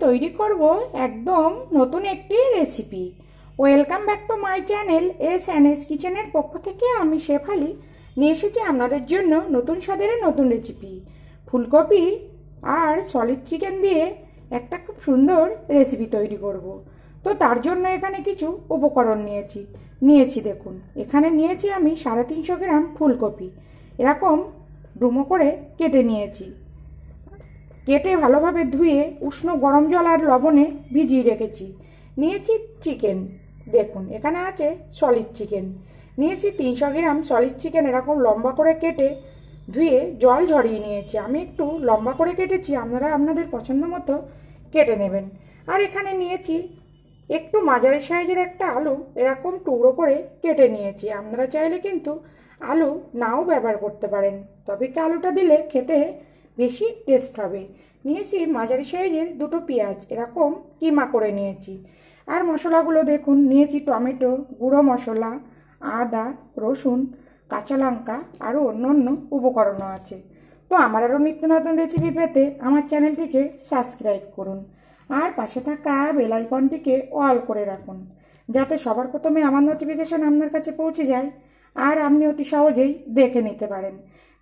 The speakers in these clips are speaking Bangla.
তৈরি করব একদম নতুন একটি recipe. Welcome back to my channel S কিচেনের পক্ষ থেকে আমি শেফালি নিয়ে এসেছি আপনাদের জন্য নতুন স্বাদের নতুন রেসিপি। ফুলকপি আর সলিড চিকেন দিয়ে একটা খুব সুন্দর রেসিপি তৈরি করব। তো তার জন্য এখানে কিছু উপকরণ নিয়েছি দেখুন। এখানে নিয়েছি আমি 350 গ্রাম ফুলকপি, এরকম ডুমো করে কেটে নিয়েছি। কেটে ভালোভাবে ধুয়ে উষ্ণ গরম জল আর লবণে ভিজিয়ে রেখেছি। নিয়েছি চিকেন, দেখুন এখানে আছে সলিড চিকেন। নিয়েছি 300 গ্রাম সলিড চিকেন, এরকম লম্বা করে কেটে ধুয়ে জল ঝরিয়ে নিয়েছি। আমি একটু লম্বা করে কেটেছি, আপনারা আপনাদের পছন্দ মতো কেটে নেবেন। আর এখানে নিয়েছি একটু মাঝারি সাইজের একটা আলু, এরকম টুকরো করে কেটে নিয়েছি। আপনারা চাইলে কিন্তু আলু নাও ব্যবহার করতে পারেন, তবে কি আলুটা দিলে খেতে বেশি টেস্ট হবে। নিয়েছি মাঝারি সাইজের দুটো পেঁয়াজ, এরকম কিমা করে নিয়েছি। আর মশলাগুলো দেখুন, নিয়েছি টমেটো, গুঁড়ো মশলা, আদা, রসুন, কাঁচা লঙ্কা, আরও অন্য অন্য উপকরণও আছে। তো আমার আরও নিত্য নতুন রেসিপি পেতে আমার চ্যানেলটিকে সাবস্ক্রাইব করুন আর পাশে থাকা বেল আইকনটিকে অল করে রাখুন, যাতে সবার প্রথমে আমার নোটিফিকেশন আপনার কাছে পৌঁছে যায় আর আপনি অতি সহজেই দেখে নিতে পারেন।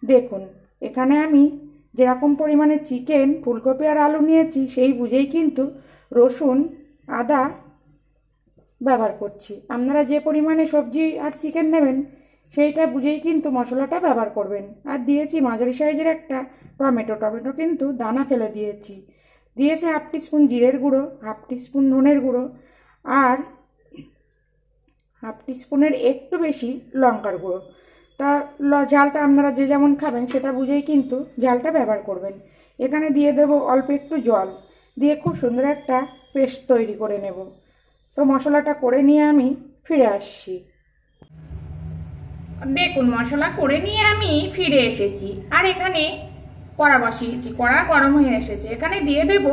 দেখুন এখানে আমি যেরকম পরিমাণে চিকেন, ফুলকপি আর আলু নিয়েছি সেই বুঝেই কিন্তু রসুন, আদা ব্যবহার করছি। আপনারা যে পরিমাণে সবজি আর চিকেন নেবেন সেইটা বুঝেই কিন্তু মশলাটা ব্যবহার করবেন। আর দিয়েছি মাঝারি সাইজের একটা টমেটো কিন্তু দানা ফেলে দিয়েছি। দিয়েছে 1/2 টিস্পুন জিরের গুঁড়ো, 1/2 টিস্পুন ধনের গুঁড়ো আর 1/2 টিস্পুনের একটু বেশি লঙ্কার গুঁড়ো। তা ঝালটা আপনারা যে যেমন খাবেন সেটা বুঝেই কিন্তু ঝালটা ব্যবহার করবেন। এখানে দিয়ে দেব অল্প একটু জল, দিয়ে খুব সুন্দর একটা পেস্ট তৈরি করে নেব। তো মশলাটা করে নিয়ে আমি ফিরে আসছি। দেখুন মশলা করে নিয়ে আমি ফিরে এসেছি। আর এখানে কড়া বসিয়েছি, কড়া গরম হয়ে এসেছে। এখানে দিয়ে দেব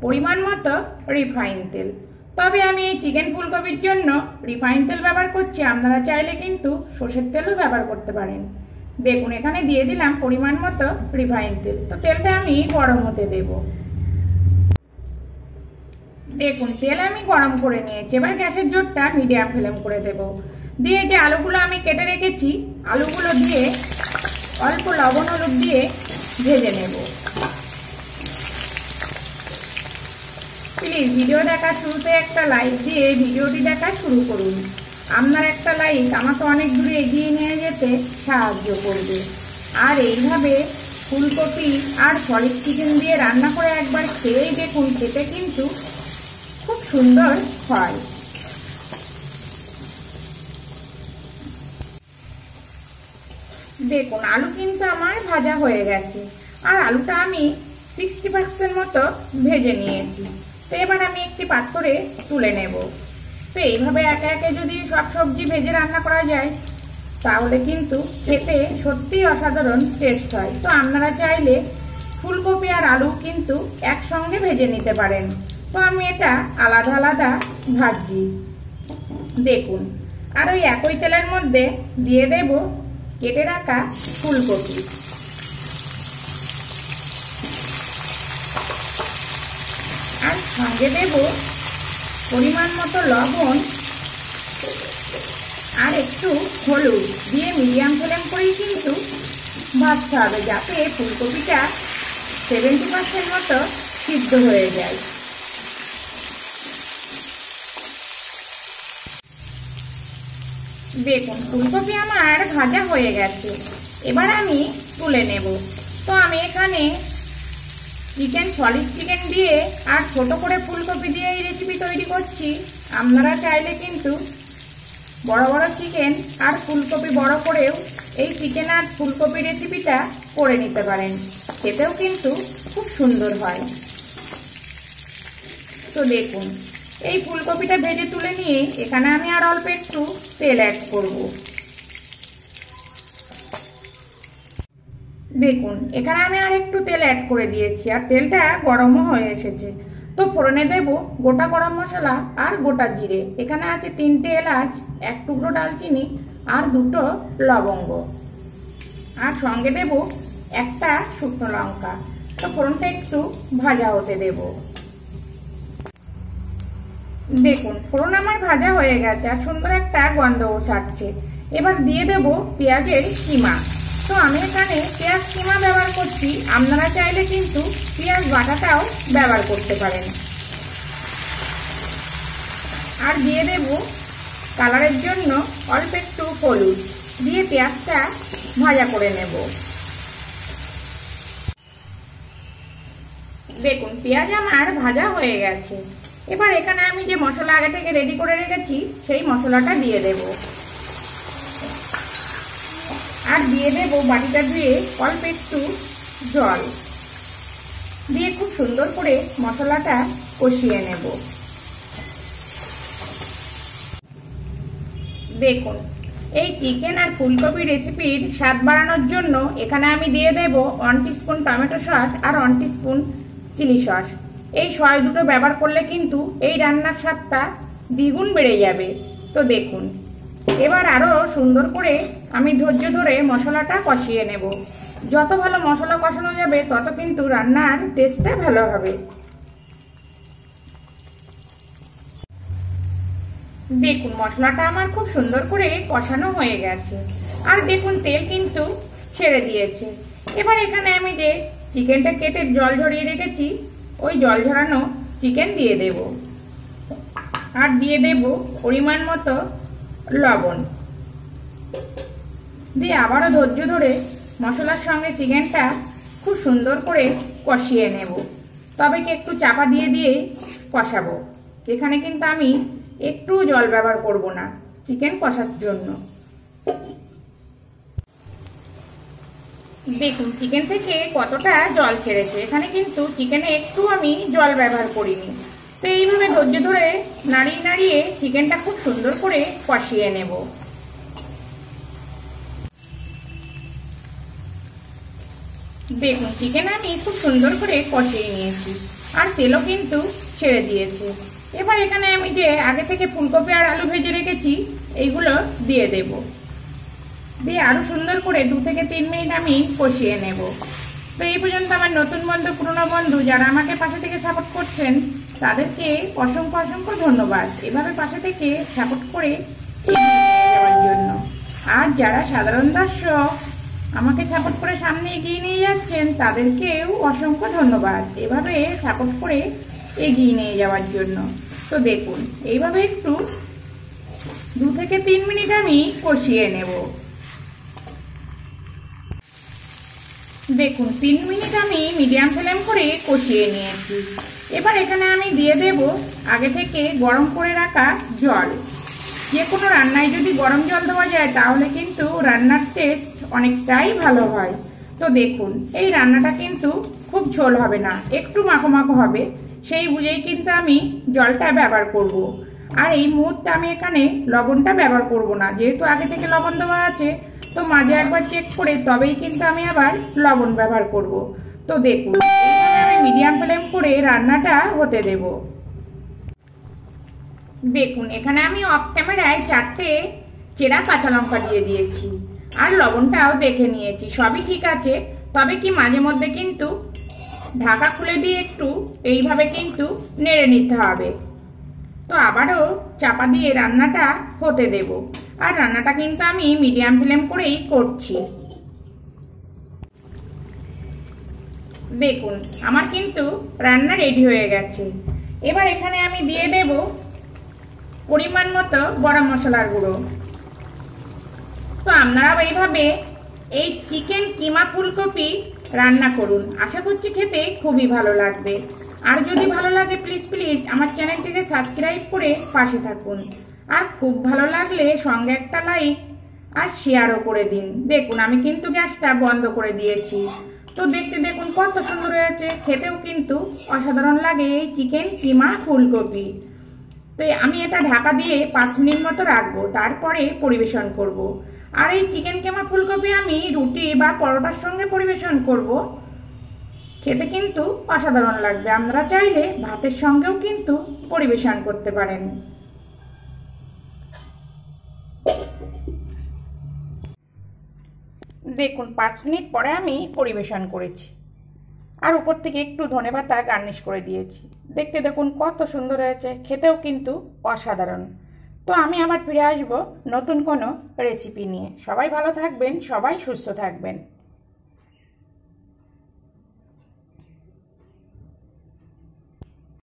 পরিমাণ মতো রিফাইন তেল। তবে আমি এই চিকেন ফুলকপির জন্য রিফাইন তেল ব্যবহার করছি, আপনারা চাইলে কিন্তু সর্ষের তেলও ব্যবহার করতে পারেন। দেখুন এখানে দিয়ে দিলাম পরিমাণ মতো রিফাইন তেল। তো তেলটা আমি গরম হতে দেব। দেখুন তেল আমি গরম করে নিয়েছি, এবার গ্যাসের জোরটা মিডিয়াম ফ্লেম করে দেব। দিয়ে যে আলুগুলো আমি কেটে রেখেছি, আলুগুলো দিয়ে অল্প লবণ হলুদ দিয়ে ভেজে নেব। প্লিজ ভিডিও দেখার শুরুতে একটা লাইক দিয়ে ভিডিওটি দেখা শুরু করুন। আপনার একটা লাইক আমাকে অনেক দূরে এগিয়ে নিয়ে যেতে সাহায্য করবে। আর এইভাবে ফুলকপি আর সলিড চিকেন দিয়ে রান্না করে একবার খেয়েই দেখুন, খেতে কিন্তু খুব সুন্দর হয়। দেখুন আলু কিন্তু আমার ভাজা হয়ে গেছে, আর আলুটা আমি 60% মতো ভেজে নিয়েছি। তো এবার আমি একটি পাত্রে তুলে নেব। তো এইভাবে একে একে যদি সব সবজি ভেজে রান্না করা যায় তাহলে কিন্তু খেতে সত্যিই অসাধারণ টেস্ট হয়। তো আপনারা চাইলে ফুলকপি আর আলু কিন্তু একসঙ্গে ভেজে নিতে পারেন। তো আমি এটা আলাদা আলাদা ভাজছি। দেখুন আর ওই একই তেলের মধ্যে দিয়ে দেব কেটে রাখা ফুলকপি। আর সঙ্গে দেব পরিমাণ মতো লবণ আর একটু হলুদ দিয়ে মিডিয়াম ফ্লেম করেই কিন্তু ভাজতে হবে, যাতে ফুলকপিটা 70% মতো সিদ্ধ হয়ে যায়। দেখুন ফুলকপি আমার ভাজা হয়ে গেছে, এবার আমি তুলে নেব। তো আমি এখানে চিকেন, সলিড চিকেন দিয়ে আর ছোট করে ফুলকপি দিয়ে এই রেসিপি তৈরি করছি। আপনারা চাইলে কিন্তু বড় বড় চিকেন আর ফুলকপি বড় করেও এই চিকেন আর ফুলকপি রেসিপিটা করে নিতে পারেন, খেতেও কিন্তু খুব সুন্দর হয়। তো দেখুন এই ফুলকপিটা ভেজে তুলে নিয়ে এখানে আমি আর অল্প একটু তেল অ্যাড করব। দেখুন এখানে আমি আর একটু তেল অ্যাড করে দিয়েছি, আর তেলটা গরমও হয়ে এসেছে। তো ফোড়নে দেব গোটা গরম মশলা আর গোটা জিরে। এখানে আছে 3টে এলাচ, 1 টুকরো ডালচিনি আর 2টো লবঙ্গ, আর সঙ্গে দেব একটা শুকনো লঙ্কা। তো ফোড়নটা একটু ভাজা হতে দেব। দেখুন ফোড়ন আমার ভাজা হয়ে গেছে আর সুন্দর একটা গন্ধও ছাড়ছে। এবার দিয়ে দেব পেঁয়াজের কিমা। তো আমি এখানে পেঁয়াজ কিমা ব্যবহার করছি, আপনারা চাইলে কিন্তু পেঁয়াজ বাটাটাও ব্যবহার করতে পারেন। আর দিয়ে দেব কালারের জন্য অল্প একটু হলুদ দিয়ে পেঁয়াজটা ভাজা করে নেব। দেখুন পেঁয়াজ আমার ভাজা হয়ে গেছে। এবার এখানে আমি যে মশলা আগে থেকে রেডি করে রেখেছি সেই মশলাটা দিয়ে দেব। আর দিয়ে দেব বাটিটা ধুয়ে অল্প একটু জল দিয়ে খুব সুন্দর করে মশলাটা কষিয়ে নেব। দেখুন এই চিকেন আর ফুলকপি রেসিপির স্বাদ বাড়ানোর জন্য এখানে আমি দিয়ে দেব 1 টিস্পুন টমেটো সস আর 1 টিস্পুন চিলি সস। এই সস দুটো ব্যবহার করলে কিন্তু এই রান্নার স্বাদটা দ্বিগুণ বেড়ে যাবে। তো দেখুন এবার আরো সুন্দর করে আমি ধৈর্য ধরে মশলাটা কষিয়ে নেব। যত ভালো মশলা কষানো যাবে তত কিন্তু রান্নার টেস্টটা ভালো হবে। দেখুন মশলাটা আমার খুব সুন্দর করে কষানো হয়ে গেছে আর দেখুন তেল কিন্তু ছেড়ে দিয়েছে। এবার এখানে আমি যে চিকেনটা কেটে জল ঝরিয়ে রেখেছি ওই জল ঝরানো চিকেন দিয়ে দেব আর দিয়ে দেব পরিমাণ মতো লবণ দিয়ে আবারও ধৈর্য ধরে মশলার সঙ্গে চিকেনটা খুব সুন্দর করে কষিয়ে নেব। তবে কি একটু চাপা দিয়ে দিয়ে কষাবো। এখানে কিন্তু আমি একটু জল ব্যবহার করব না চিকেন কষার জন্য। দেখুন চিকেন থেকে কতটা জল ছেড়েছে। এখানে কিন্তু চিকেনে একটু আমি জল ব্যবহার করিনি। তো এইভাবে ধৈর্য ধরে নাড়িয়ে নাড়িয়ে চিকেনটা খুব সুন্দর করে কষিয়ে নেব। দেখুন চিকেন আমি খুব সুন্দর করে কষিয়ে নিয়েছি আর তেলও কিন্তু ছেড়ে দিয়েছে। এবার এখানে আমি যে আগে থেকে ফুলকপি আর আলু ভেজে রেখেছি এইগুলো দিয়ে দেব। দিয়ে আরো সুন্দর করে 2 থেকে 3 মিনিট আমি কষিয়ে নেব। তো এই পর্যন্ত আমার নতুন বন্ধু পুরনো বন্ধু যারা আমাকে পাশে থেকে সাপোর্ট করছেন তাদেরকে অসংখ্য অসংখ্য ধন্যবাদ এভাবে পাশে থেকে সাপোর্ট করে এগিয়ে নিয়ে যাওয়ার জন্য। আর যারা সাধারণ দর্শক আমাকে সাপোর্ট করে সামনে এগিয়ে নিয়ে যাচ্ছেন তাদেরকেও অসংখ্য ধন্যবাদ এভাবে সাপোর্ট করে এগিয়ে নিয়ে যাওয়ার জন্য। তো দেখুন এইভাবে একটু 2 থেকে 3 মিনিট আমি কষিয়ে নেব। দেখুন 3 মিনিট আমি মিডিয়াম ফ্লেম করে কষিয়ে নিয়েছি। এবার এখানে আমি দিয়ে দেব আগে থেকে গরম করে রাখা জল। যে কোনো রান্নায় যদি গরম জল দেওয়া যায় তাহলে কিন্তু রান্নার টেস্ট অনেকটাই ভালো হয়। তো দেখুন এই রান্নাটা কিন্তু খুব ঝোল হবে না, একটু মাখো মাখো হবে, সেই বুঝেই কিন্তু আমি জলটা ব্যবহার করব। আর এই মুহূর্তে আমি এখানে লবণটা ব্যবহার করব না, যেহেতু আগে থেকে লবণ দেওয়া আছে। তো মাঝে একবার চেক করে তবেই কিন্তু আমি আবার লবণ ব্যবহার করব। তো দেখুন আমি মিডিয়াম ফ্লেম করে রান্নাটা হতে দেব। দেখুন এখানে আমি অফ ক্যামেরায় 4টে চেরা কাঁচা লঙ্কা দিয়ে দিয়েছি আর লবণটাও দেখে নিয়েছি, সবই ঠিক আছে। তবে কি মাঝে মধ্যে কিন্তু ঢাকা খুলে দিয়ে একটু এইভাবে কিন্তু নেড়ে নিতে হবে। তো আবারও চাপা দিয়ে রান্নাটা হতে দেব। আর রান্নাটা কিন্তু আমি মিডিয়াম ফ্লেম করেই করছি। দেখুন আমার কিন্তু রান্না রেডি হয়ে গেছে। এবার এখানে আমি দিয়ে দেব পরিমাণ মতো গরম মশলার গুঁড়ো। তো আপনারাও এইভাবে এই চিকেন কিমা ফুলকপি রান্না করুন, আশা করছি খেতে খুবই ভালো লাগবে। আর যদি ভালো লাগে প্লিজ প্লিজ আমার চ্যানেলটিকে সাবস্ক্রাইব করে পাশে থাকুন। আর খুব ভালো লাগলে সঙ্গে একটা লাইক আর শেয়ারও করে দিন। দেখুন আমি কিন্তু গ্যাসটা বন্ধ করে দিয়েছি। তো দেখতে দেখুন কত সুন্দর হয়েছে, খেতেও কিন্তু অসাধারণ লাগে এই চিকেন কিমা ফুলকপি। তো আমি এটা ঢাকা দিয়ে 5 মিনিট মতো রাখবো, তারপরে পরিবেশন করব। আর এই চিকেন কিমা ফুলকপি আমি রুটি বা পরোটার সঙ্গে পরিবেশন করব, খেতে কিন্তু অসাধারণ লাগবে। আপনারা চাইলে ভাতের সঙ্গেও কিন্তু পরিবেশন করতে পারেন। দেখুন 5 মিনিট পরে আমি পরিবেশন করেছি আর উপর থেকে একটু ধনেপাতা গার্নিশ করে দিয়েছি। দেখতে দেখুন কত সুন্দর হয়েছে, খেতেও কিন্তু অসাধারণ। তো আমি আবার ফিরে আসবো নতুন কোনো রেসিপি নিয়ে। সবাই ভালো থাকবেন, সবাই সুস্থ থাকবেন।